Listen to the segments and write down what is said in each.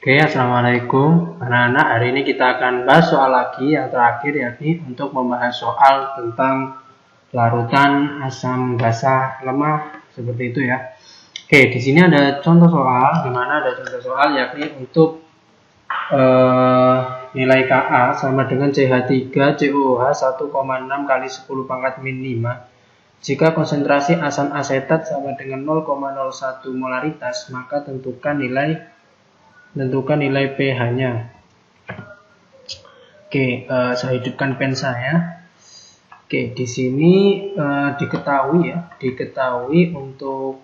Oke, assalamualaikum anak-anak. Hari ini kita akan bahas soal lagi yang terakhir, yakni untuk membahas soal tentang larutan asam basa lemah seperti itu ya. Oke, di sini ada contoh soal, di mana ada contoh soal yakni untuk nilai Ka sama dengan CH3 COOH 1,6 kali 10 pangkat min 5. Jika konsentrasi asam asetat sama dengan 0,01 molaritas, maka tentukan nilai pH-nya. Oke, saya hidupkan pen saya. Oke, di sini diketahui untuk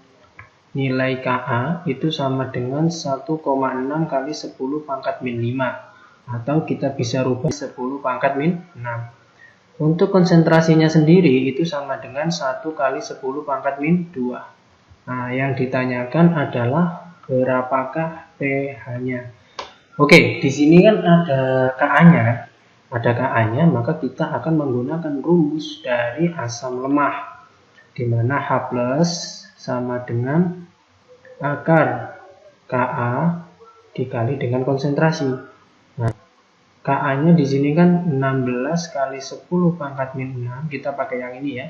nilai Ka itu sama dengan 1,6 kali 10 pangkat min 5, atau kita bisa rubah 10 pangkat min 6. Untuk konsentrasinya sendiri itu sama dengan 1 kali 10 pangkat min 2. Nah, yang ditanyakan adalah berapakah pH-nya. Oke, di sini kan ada Ka-nya, maka kita akan menggunakan rumus dari asam lemah, di mana H+ sama dengan akar Ka dikali dengan konsentrasi. Nah, Ka-nya di sini kan 16 kali 10 pangkat min 6, kita pakai yang ini ya,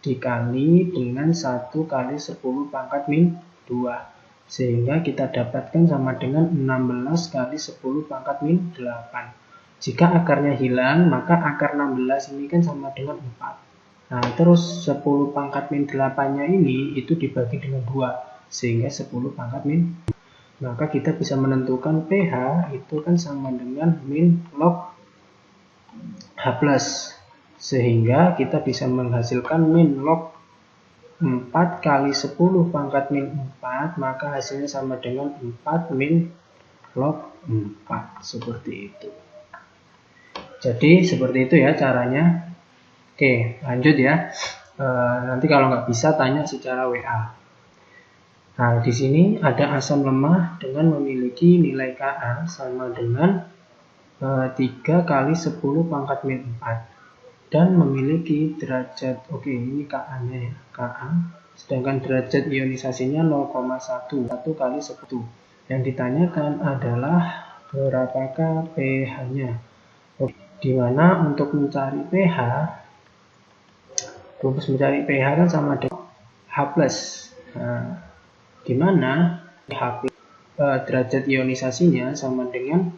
dikali dengan 1 kali 10 pangkat min 2. Sehingga kita dapatkan sama dengan 16 kali 10 pangkat min 8. Jika akarnya hilang, maka akar 16 ini kan sama dengan 4. Nah, terus 10 pangkat min 8-nya ini itu dibagi dengan 2, sehingga 10 pangkat min. Maka kita bisa menentukan pH itu kan sama dengan min log H+. Sehingga kita bisa menghasilkan min log 4 kali 10 pangkat min 4, maka hasilnya sama dengan 4 min log 4. Seperti itu. Jadi seperti itu ya caranya. Oke, lanjut ya. Nanti kalau nggak bisa tanya secara WA. Nah, di sini ada asam lemah dengan memiliki nilai Ka sama dengan 3 kali 10 pangkat min 4. Dan memiliki derajat, oke ini Ka-nya ya, Ka, sedangkan derajat ionisasinya 0,1, 1 kali 10. Yang ditanyakan adalah berapakah pH-nya. Di mana untuk mencari pH, rumus mencari pH kan sama dengan H+. Nah, di mana H+, derajat ionisasinya sama dengan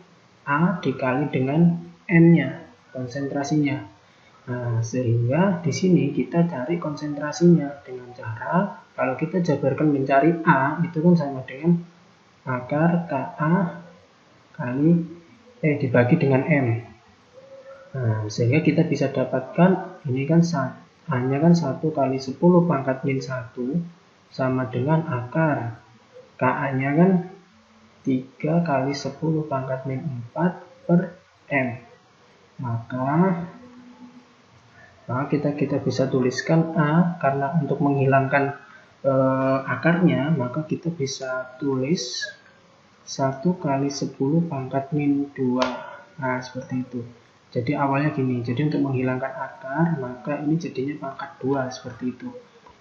A dikali dengan M-nya, konsentrasinya. Nah, sehingga di sini kita cari konsentrasinya dengan cara, kalau kita jabarkan mencari A, itu kan sama dengan akar Ka kali dibagi dengan M. Nah, sehingga kita bisa dapatkan ini kan A-nya kan 1 kali 10 pangkat min 1 sama dengan akar Ka-nya kan 3 kali 10 pangkat min 4 per M. Maka kita bisa tuliskan A, karena untuk menghilangkan akarnya, maka kita bisa tulis 1 kali 10 pangkat min 2. Nah, seperti itu. Jadi awalnya gini, jadi untuk menghilangkan akar, maka ini jadinya pangkat 2, seperti itu.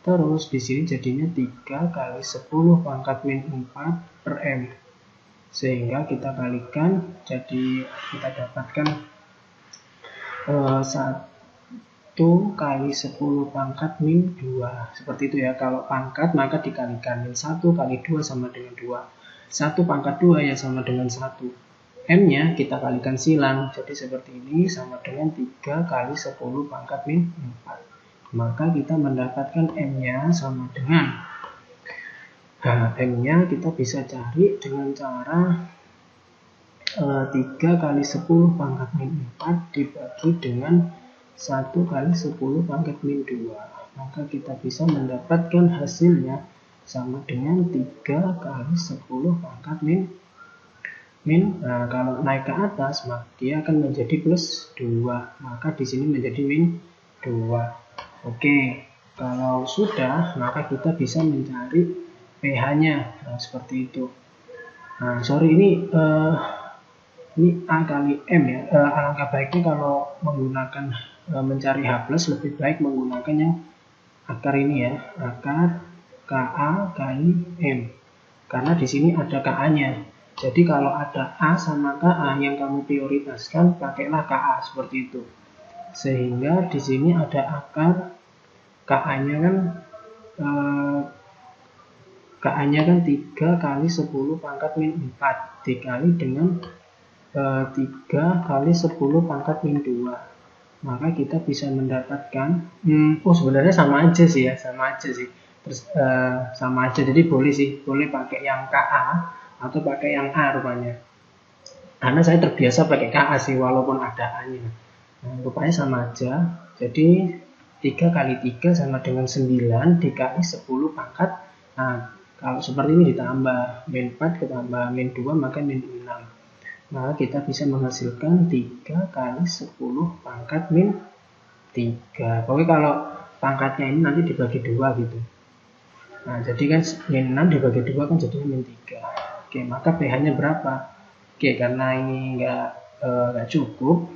Terus di sini jadinya 3 kali 10 pangkat min 4 per M. Sehingga kita kalikan, jadi kita dapatkan 1 kali 10 pangkat min 2. Seperti itu ya. Kalau pangkat maka dikalikan. Min 1 kali 2 sama dengan 2. 1 pangkat 2 ya sama dengan 1. M-nya kita kalikan silang. Jadi seperti ini sama dengan 3 kali 10 pangkat min 4. Maka kita mendapatkan M-nya sama dengan, M-nya kita bisa cari dengan cara 3 kali 10 pangkat min 4 dibagi dengan 1 kali 10 pangkat min 2. Maka kita bisa mendapatkan hasilnya sama dengan 3 kali 10 pangkat min. Nah, kalau naik ke atas, maka dia akan menjadi plus 2. Maka di sini menjadi min 2. Oke, kalau sudah, maka kita bisa mencari pH-nya. Nah, seperti itu. Nah, sorry ini A kali M ya. Alangkah baiknya kalau menggunakan mencari H+, lebih baik menggunakan yang akar ini ya, akar Ka kali M. Karena di sini ada Ka-nya. Jadi kalau ada A sama KA yang kamu prioritaskan, pakailah KA seperti itu. Sehingga di sini ada akar KA-nya kan KA-nya kan 3 kali 10 pangkat min 4 dikali dengan 3 kali 10 pangkat min 2. Maka kita bisa mendapatkan sebenarnya sama aja sih ya, sama aja sih. Terus sama aja, jadi boleh sih, boleh pakai yang KA atau pakai yang A rupanya. Karena saya terbiasa pakai KA sih walaupun ada A-nya. Nah, rupanya sama aja. Jadi 3 kali 3 sama dengan 9 dikali 10 pangkat. Nah, kalau seperti ini ditambah min 4 ketambah min 2 maka min 6. Maka kita bisa menghasilkan 3 kali 10 pangkat min 3. Pokoknya kalau pangkatnya ini nanti dibagi 2 gitu. Nah, jadi kan min 6 dibagi 2 kan jadinya min 3. Oke, maka pH-nya berapa? Oke, karena ini nggak cukup,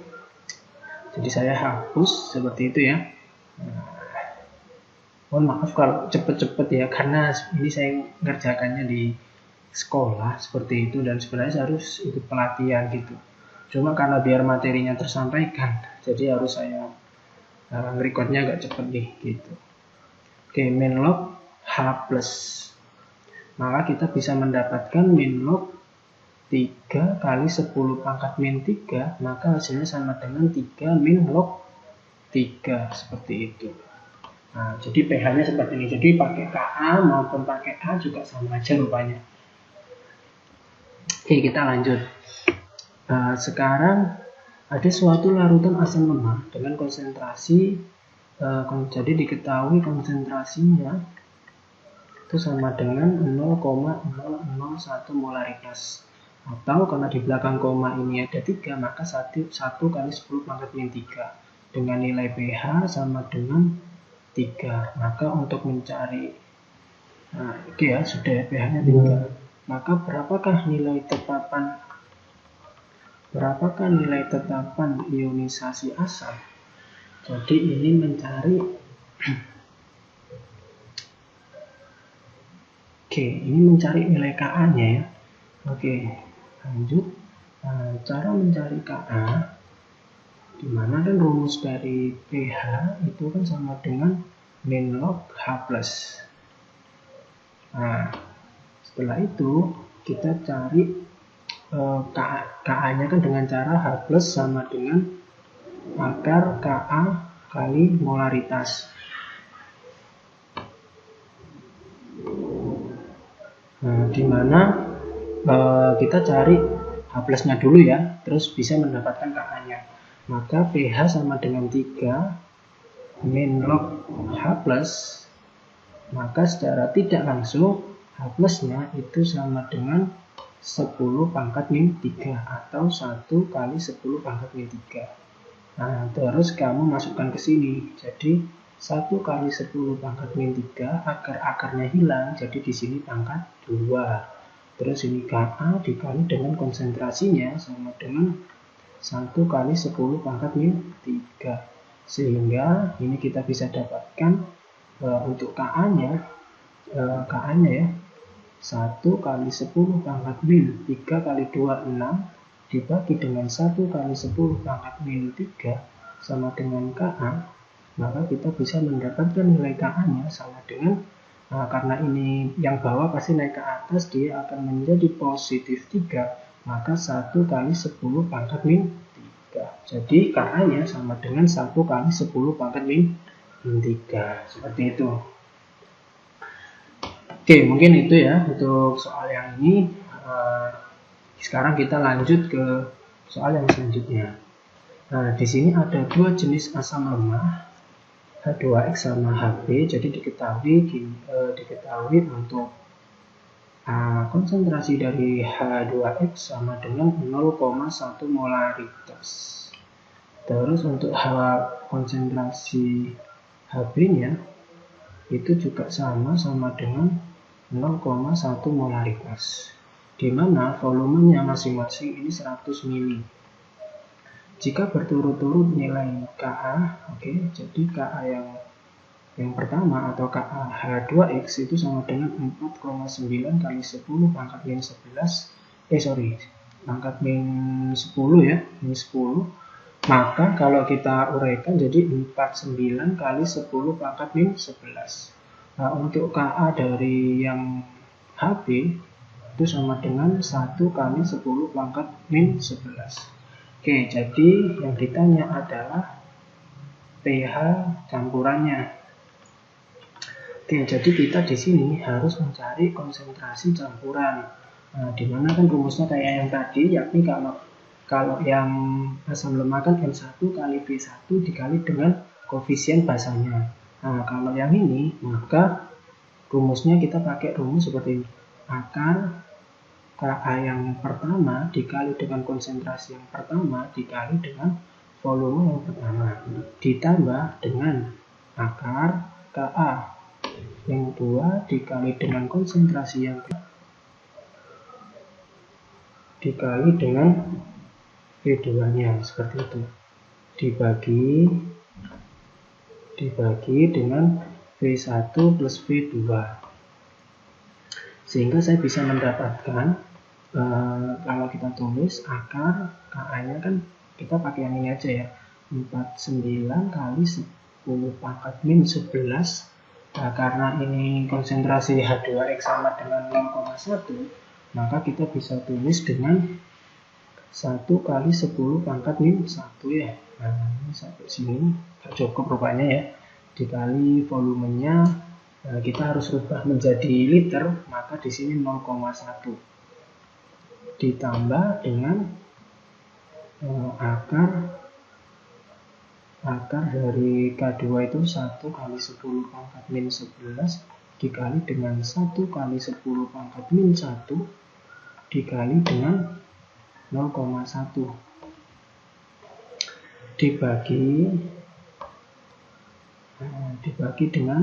jadi saya hapus seperti itu ya. Mohon maaf kalau cepet-cepet ya, karena ini saya ngerjakannya di sekolah seperti itu, dan sebenarnya saya harus ikut pelatihan gitu. Cuma karena biar materinya tersampaikan, jadi harus saya ngerekodnya agak cepet nih gitu. Oke, min log H+. Maka kita bisa mendapatkan min log 3 kali 10 pangkat min 3, maka hasilnya sama dengan 3 min log 3, seperti itu. Nah, jadi pH-nya seperti ini. Jadi pakai KA maupun pakai A juga sama aja rupanya. Oke, kita lanjut. Sekarang ada suatu larutan asam lemah dengan konsentrasi, jadi diketahui konsentrasinya itu sama dengan 0,001 molaritas. Atau karena di belakang koma ini ada 3, maka 1 kali 10 pangkat min 3 dengan nilai pH sama dengan 3. Maka untuk mencari, oke ya, sudah pH-nya 3. Maka berapakah nilai tetapan ionisasi asam? Jadi ini mencari nilai Ka-nya ya. Oke, lanjut. Cara mencari Ka, dimana kan rumus dari pH itu kan sama dengan min log H+. Nah, setelah itu kita cari Ka-nya kan dengan cara H+ sama dengan akar Ka kali molaritas. Nah, dimana kita cari H+-nya dulu ya, terus bisa mendapatkan Ka-nya. Maka pH sama dengan 3 min log H+, maka secara tidak langsung H+-nya itu sama dengan 10 pangkat min 3 atau 1 kali 10 pangkat min 3. Nah, terus kamu masukkan ke sini. Jadi 1 kali 10 pangkat min 3, akar-akarnya hilang, jadi di sini pangkat 2. Terus ini Ka dikali dengan konsentrasinya sama dengan 1 kali 10 pangkat min 3. Sehingga ini kita bisa dapatkan untuk Ka-nya ya, 1 kali 10 pangkat min 3 kali 2, 6 dibagi dengan 1 kali 10 pangkat min 3 sama dengan Ka. Maka kita bisa mendapatkan nilai Ka-nya sama dengan, karena ini yang bawah pasti naik ke atas, dia akan menjadi positif 3, maka 1 kali 10 pangkat min 3. Jadi Ka-nya sama dengan 1 kali 10 pangkat min 3. Seperti itu. Oke, mungkin itu ya untuk soal yang ini. Sekarang kita lanjut ke soal yang selanjutnya. Nah, di sini ada dua jenis asam lemah, H2X sama Hb. Jadi diketahui untuk konsentrasi dari H2X sama dengan 0,1 molaritas. Terus untuk konsentrasi Hb-nya itu juga sama dengan 0,1 molaritas. Di mana volumenya masing-masing ini 100 mili. Jika berturut-turut nilai Ka, jadi Ka yang pertama atau Ka H2X itu sama dengan 4,9 kali 10 pangkat min 11 pangkat min 10 ya, min 10. Maka kalau kita uraikan jadi 49 kali 10 pangkat min 11. Nah, untuk KA dari yang HB itu sama dengan 1 kali 10 pangkat min 11. Oke, jadi yang ditanya adalah pH campurannya. Oke, jadi kita di sini harus mencari konsentrasi campuran. Nah, dimana kan rumusnya kayak yang tadi, yakni kalau yang asam lemak kan M1 kali B1 dikali dengan koefisien basanya. Nah, kalau yang ini, maka rumusnya kita pakai rumus seperti ini. Akar Ka yang pertama dikali dengan konsentrasi yang pertama dikali dengan volume yang pertama ditambah dengan akar Ka yang kedua dikali dengan konsentrasi yang kedua dikali dengan V2-nya seperti itu, dibagi dengan V1 plus V2, sehingga saya bisa mendapatkan kalau kita tulis akar Ka-nya kan kita pakai yang ini aja ya, 49 kali 10 pangkat min 11. Nah, karena ini konsentrasi H2X sama dengan 0,1, maka kita bisa tulis dengan 1 kali 10 pangkat min 1 ya. Nah, ini sampai sini tak cukup rupanya ya. Dikali volumenya, kita harus rubah menjadi liter, maka di sini 0,1. Ditambah dengan akar dari K2 itu 1 kali 10 pangkat min 11 dikali dengan 1 kali 10 pangkat min 1 dikali dengan 0,1 dibagi dengan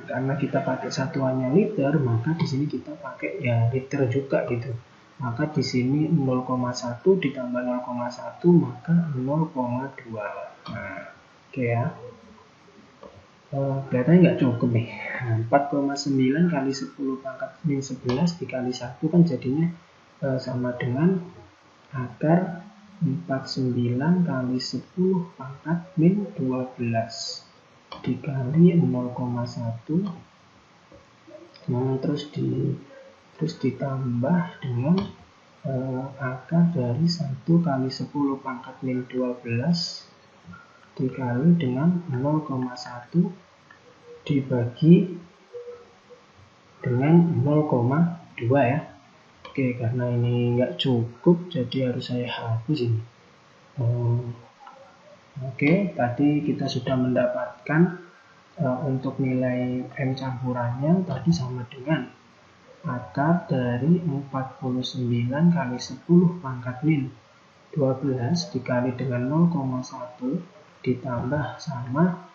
karena kita pakai satuannya liter, maka di sini kita pakai ya liter juga gitu. Maka di sini 0,1 ditambah 0,1 maka 0,2. Nah, oke ya. Kelihatannya nggak cukup nih. 4,9 kali 10 pangkat min 11 dikali 1 kan jadinya sama dengan akar 49 kali 10 pangkat min 12 dikali 0,1, terus ditambah dengan akar dari 1 kali 10 pangkat min 12 dikali dengan 0,1 dibagi dengan 0,2 ya. Oke, karena ini nggak cukup jadi harus saya hapus ini. Oke, tadi kita sudah mendapatkan untuk nilai M campurannya tadi sama dengan akar dari 49 kali 10 pangkat min 12 dikali dengan 0,1 ditambah sama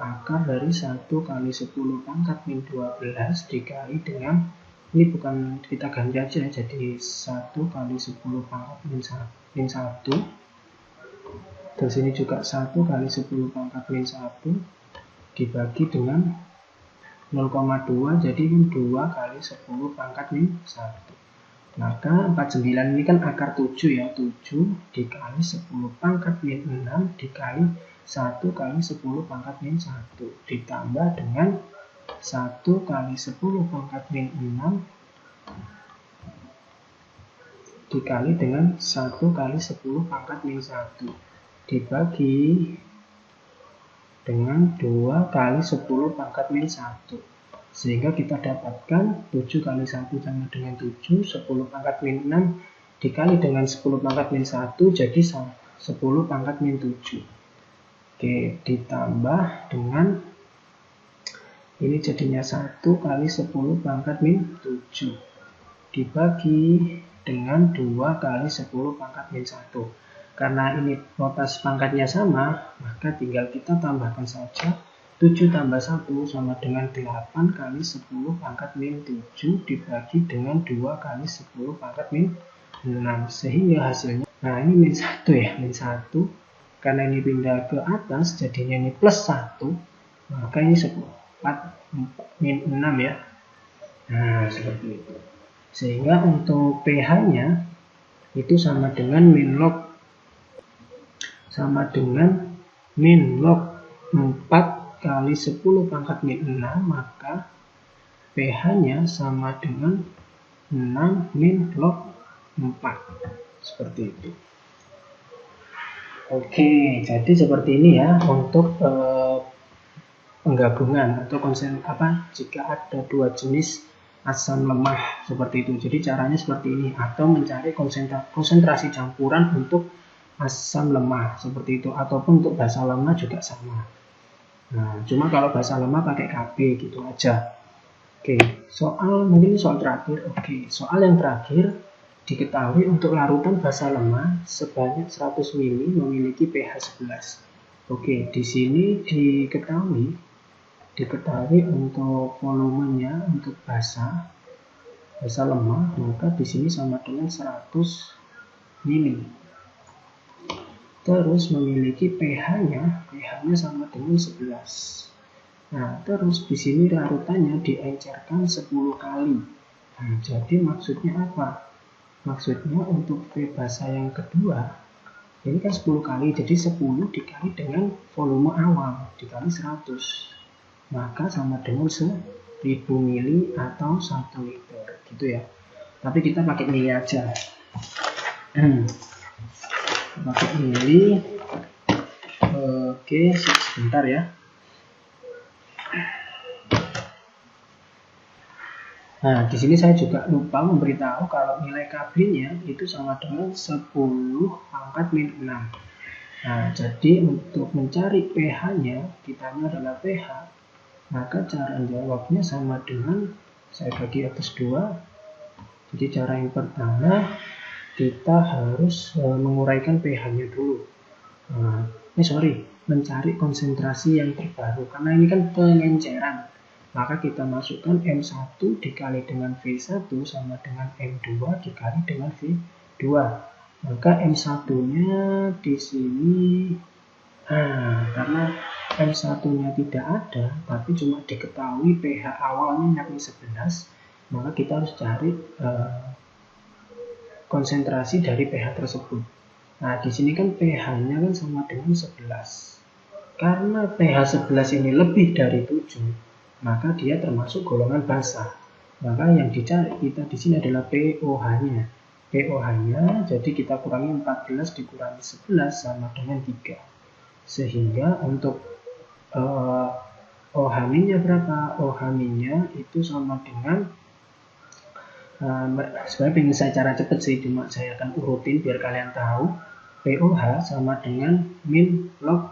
akar dari 1 kali 10 pangkat min 12 dikali dengan, ini bukan kita ganti aja jadi 1 kali 10 pangkat min 1. Terus ini juga 1 kali 10 pangkat min 1 dibagi dengan 0,2 jadi 2 kali 10 pangkat min 1. Maka 49 ini kan akar 7 ya, 7 dikali 10 pangkat min 6 dikali 1 kali 10 pangkat min 1 ditambah dengan 1 kali 10 pangkat min 6 dikali dengan 1 kali 10 pangkat min 1 dibagi dengan 2 kali 10 pangkat min 1, sehingga kita dapatkan 7 kali 1 sama dengan 7, 10 pangkat min 6 dikali dengan 10 pangkat min 1 jadi 10 pangkat min 7. Oke, ditambah dengan ini jadinya 1 kali 10 pangkat min 7 dibagi dengan 2 kali 10 pangkat min 1. Karena ini notasi pangkatnya sama, maka tinggal kita tambahkan saja 7 tambah 1 sama dengan 8 kali 10 pangkat min 7 dibagi dengan 2 kali 10 pangkat min 6. Sehingga hasilnya, nah ini min 1 ya, min 1. Karena ini pindah ke atas, jadinya ini plus 1. Maka ini 4 min 6 ya. Nah, seperti itu. Sehingga untuk pH-nya itu sama dengan min log 4 kali 10 pangkat min 6, maka pH-nya sama dengan 6 min log 4. Seperti itu. Oke, jadi seperti ini ya untuk penggabungan atau jika ada dua jenis asam lemah seperti itu. Jadi caranya seperti ini, atau mencari konsentrasi campuran untuk asam lemah seperti itu, ataupun untuk basa lemah juga sama. Nah, cuma kalau basa lemah pakai Kb gitu aja. Oke, mungkin soal terakhir. Oke, soal yang terakhir, diketahui untuk larutan basa lemah sebanyak 100 ml memiliki pH 11. Oke, di sini diketahui untuk volumenya untuk basa lemah, maka di sini sama dengan 100 ml. Terus memiliki pH-nya sama dengan 11. Nah, terus di sini larutannya diencerkan 10 kali. Nah, jadi maksudnya apa? Maksudnya untuk V basa yang kedua, ini kan 10 kali, jadi 10 dikali dengan volume awal, dikali 100. Maka sama dengan 1000 mili atau 1 liter gitu ya. Tapi kita pakai mili aja. Pakai mili. Oke, sebentar ya. Nah, di sini saya juga lupa memberitahu kalau nilai Kb-nya itu sama dengan 10 pangkat min 6. Nah, jadi untuk mencari pH-nya, kitanya adalah pH, maka cara jawabnya sama dengan saya bagi atas 2. Jadi cara yang pertama kita harus menguraikan pH-nya dulu. Mencari konsentrasi yang terbaru, karena ini kan pengenceran. Maka kita masukkan M1 dikali dengan V1 sama dengan M2 dikali dengan V2. Maka M1-nya di sini, karena M1-nya tidak ada, tapi cuma diketahui pH awalnya yakni 11, maka kita harus cari konsentrasi dari pH tersebut. Nah, di sini kan pH-nya kan sama dengan 11. Karena pH 11 ini lebih dari 7, maka dia termasuk golongan basa. Maka yang dicari kita di sini adalah pOH-nya. pOH-nya, jadi kita kurangi 14 dikurangi 11 sama dengan 3. Sehingga untuk OH-nya berapa? OH-nya itu sama dengan, sebenarnya pengen saya cara cepet sih, cuma saya akan urutin biar kalian tahu. pOH sama dengan min log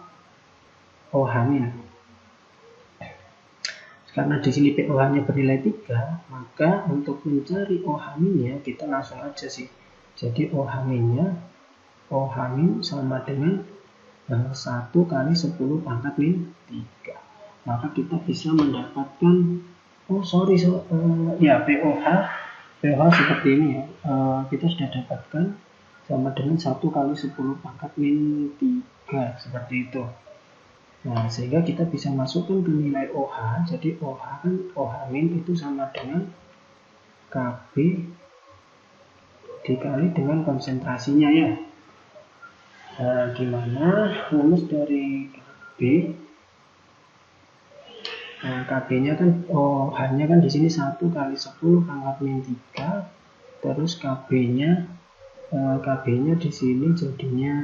OH-. Karena di sini pOH-nya bernilai 3, maka untuk mencari OH-nya kita langsung aja sih. Jadi OH-nya sama dengan 1 kali 10 pangkat min 3. Maka kita bisa mendapatkan pOH seperti ini ya. Kita sudah dapatkan sama dengan 1 kali 10 pangkat min 3 seperti itu. Nah, sehingga kita bisa masukkan ke nilai OH. Jadi OH min itu sama dengan Kb dikali dengan konsentrasinya ya. Gimana rumus dari Kb? Nah, Kb-nya kan OH-nya kan di sini 1 kali 10 pangkat min 3. Terus Kb-nya di sini jadinya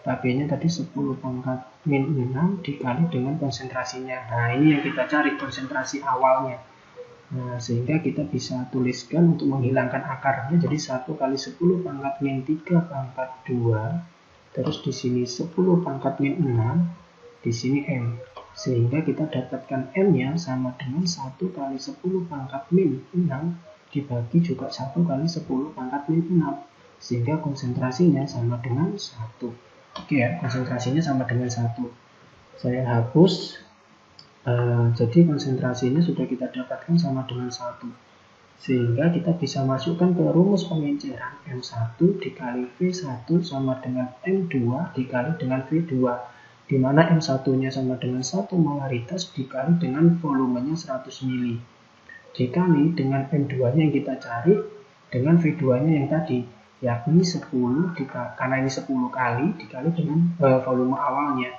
Kb-nya tadi 10 pangkat min 6 dikali dengan konsentrasinya. Nah, ini yang kita cari konsentrasi awalnya. Nah, sehingga kita bisa tuliskan untuk menghilangkan akarnya, jadi 1 kali 10 pangkat min 3 pangkat 2. Terus di sini 10 pangkat min 6, di sini M. Sehingga kita dapatkan M-nya sama dengan 1 kali 10 pangkat min 6 dibagi juga 1 kali 10 pangkat min 6. Sehingga konsentrasinya sama dengan 1. Oke ya, konsentrasinya sama dengan 1. Saya hapus. Jadi konsentrasinya sudah kita dapatkan sama dengan 1. Sehingga kita bisa masukkan ke rumus pengenceran M1 dikali V1 sama dengan M2 dikali dengan V2. Di mana M1-nya sama dengan 1 molaritas dikali dengan volumenya 100 ml. dikali dengan M2-nya yang kita cari dengan V2-nya yang tadi, yakni 10 karena ini 10 kali dikali dengan volume awalnya.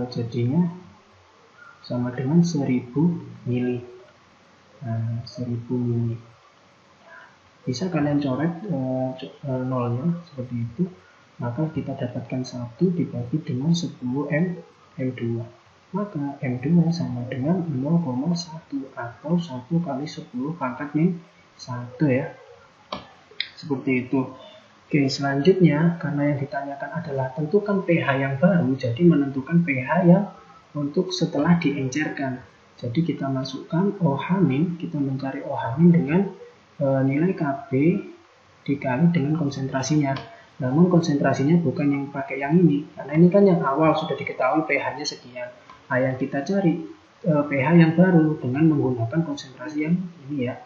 Jadinya sama dengan 1000 mili. 1000 mili. Bisa kalian coret nolnya seperti itu, maka kita dapatkan 1 dibagi dengan 10 M2. Maka M2 sama dengan 0,1 atau 1 kali 10 pangkat min 1 ya. Seperti itu. Oke, selanjutnya karena yang ditanyakan adalah tentukan pH yang baru, jadi menentukan pH yang untuk setelah diencerkan. Jadi kita masukkan OH-, kita mencari OH- dengan nilai Kb dikali dengan konsentrasinya. Namun konsentrasinya bukan yang pakai yang ini, karena ini kan yang awal sudah diketahui pH-nya sekian. Nah, yang kita cari pH yang baru dengan menggunakan konsentrasi yang ini ya.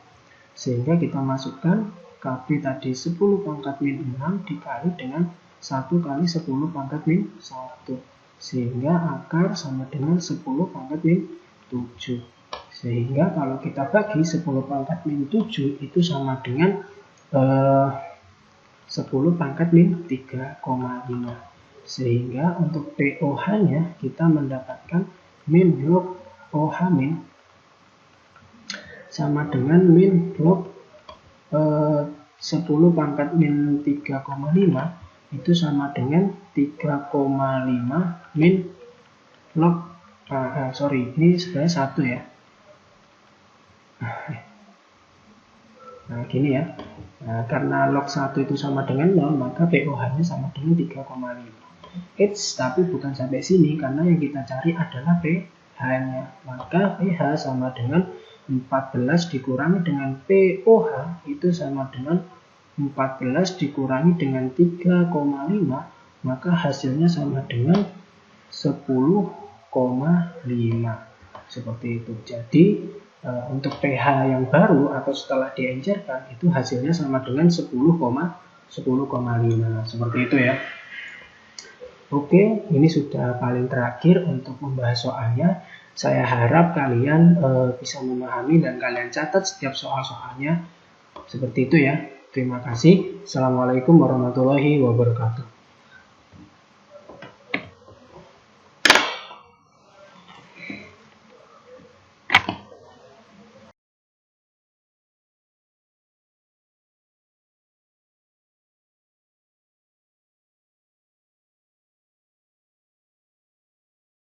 Sehingga kita masukkan Kb tadi 10 pangkat min 6 dikali dengan 1 kali 10 pangkat min 1. Sehingga akar sama dengan 10 pangkat min 7. Sehingga kalau kita bagi 10 pangkat min 7 itu sama dengan 10 pangkat min 3,5. Sehingga untuk POH-nya kita mendapatkan min log OH- sama dengan min log 10 pangkat min 3,5 itu sama dengan 3,5 min log ini sebenarnya 1 ya. Nah, gini ya. Nah, karena log 1 itu sama dengan 0, maka POH-nya sama dengan 3,5. Tapi bukan sampai sini, karena yang kita cari adalah pH-nya. Maka pH sama dengan 14 dikurangi dengan POH itu sama dengan 14 dikurangi dengan 3,5, maka hasilnya sama dengan 10,5. Seperti itu. Jadi untuk pH yang baru atau setelah diencerkan itu hasilnya sama dengan 10,5. Seperti itu ya. Oke, ini sudah paling terakhir untuk membahas soalnya. Saya harap kalian bisa memahami dan kalian catat setiap soal-soalnya. Seperti itu ya. Terima kasih. Assalamualaikum warahmatullahi wabarakatuh.